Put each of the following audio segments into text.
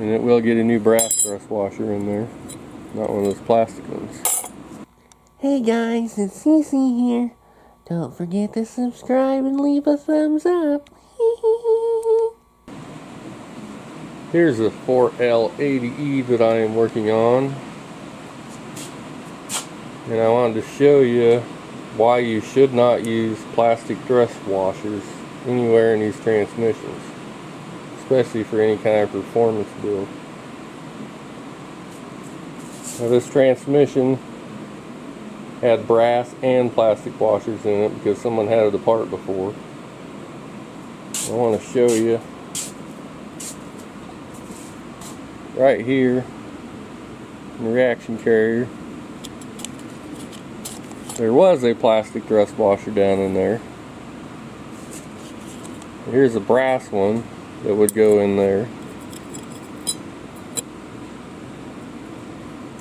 And it will get a new brass thrust washer in there, not one of those plastic ones. Hey guys, it's Cece here. Don't forget to subscribe and leave a thumbs up. Here's a 4L80E that I am working on. And I wanted to show you why you should not use plastic thrust washers anywhere in these transmissions, especially for any kind of performance build. Now this transmission had brass and plastic washers in it because someone had it apart before. I want to show you right here in the reaction carrier. There was a plastic thrust washer down in there. Here's a brass one that would go in there.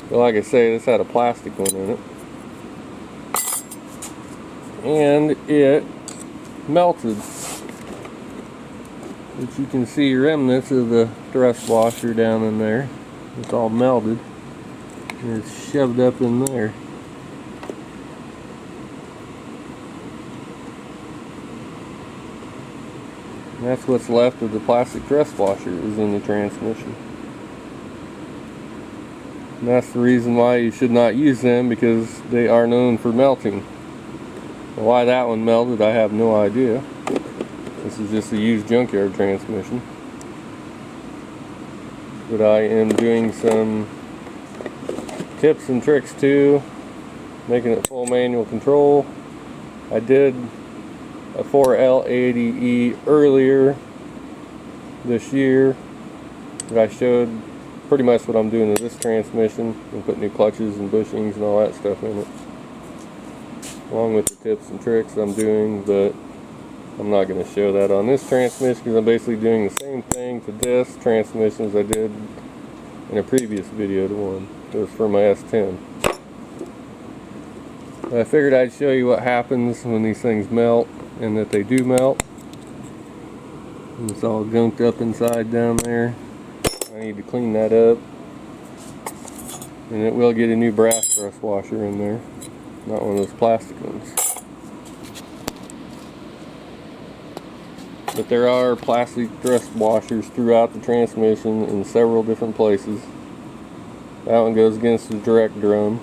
But like I say, this had a plastic one in it. And it melted. But you can see remnants of the thrust washer down in there. It's all melted. And it's shoved up in there. And that's what's left of the plastic thrust washer is in the transmission. And that's the reason why you should not use them, because they are known for melting. Why that one melted, I have no idea. This is just a used junkyard transmission. But I am doing some tips and tricks too, making it full manual control. I did a 4L80E earlier this year, but I showed pretty much what I'm doing to this transmission and put new clutches and bushings and all that stuff in it, along with the tips and tricks I'm doing. But I'm not going to show that on this transmission because I'm basically doing the same thing to this transmission as I did in a previous video to one. It was for my S10. I figured I'd show you what happens when these things melt, and that they do melt. And it's all gunked up inside down there. I need to clean that up. And it will get a new brass thrust washer in there, not one of those plastic ones. But there are plastic thrust washers throughout the transmission in several different places. That one goes against the direct drum.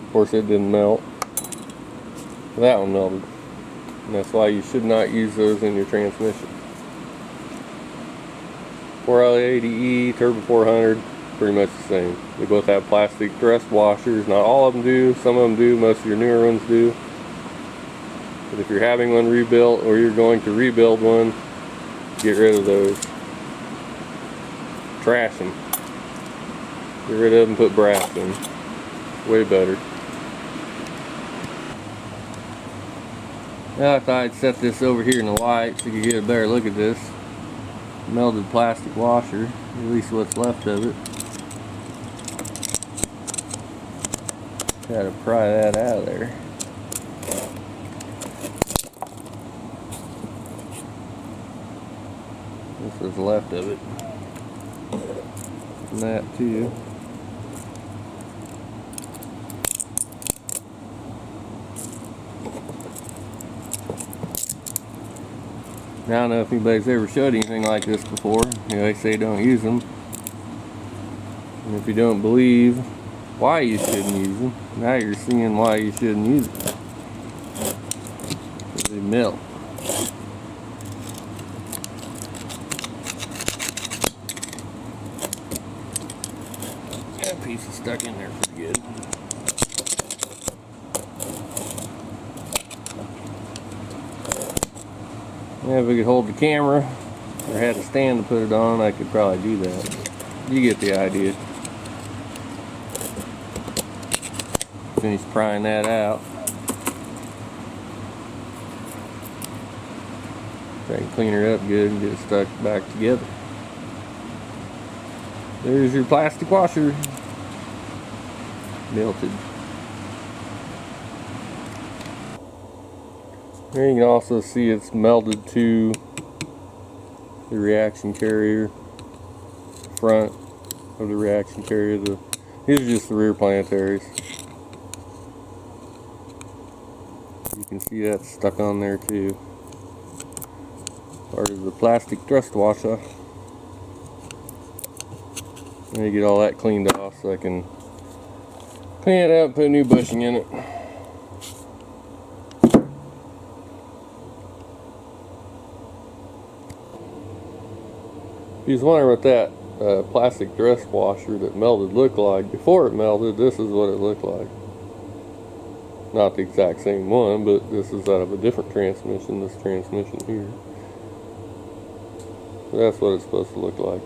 Of course it didn't melt. That one melted. And that's why you should not use those in your transmission. 4L80E, Turbo 400, pretty much the same. They both have plastic thrust washers. Not all of them do, some of them do, most of your newer ones do. But if you're having one rebuilt or you're going to rebuild one, get rid of those. Trash them. Get rid of them, put brass in. Way better. Now I thought I'd set this over here in the light so you could get a better look at this melted plastic washer, at least what's left of it. Try to pry that out of there. This was left of it. And that too. Now, I don't know if anybody's ever showed anything like this before. You know, they say don't use them. And if you don't believe why you shouldn't use them, now you're seeing why you shouldn't use them. Because they melt. That piece is stuck in there pretty good. Yeah, if we could hold the camera or had a stand to put it on, I could probably do that. You get the idea. Finish prying that out. Try and clean her up good and get it stuck back together. There's your plastic washer. Melted. Here you can also see it's melted to the reaction carrier. front of the reaction carrier. These are just the rear planetaries. You can see that's stuck on there too. Part of the plastic thrust washer. Let me get all that cleaned off so I can clean it up and put a new bushing in it. If you was wondering what that plastic thrust washer that melted looked like, before it melted, this is what it looked like. Not the exact same one, but this is out of a different transmission, this transmission here. That's what it's supposed to look like.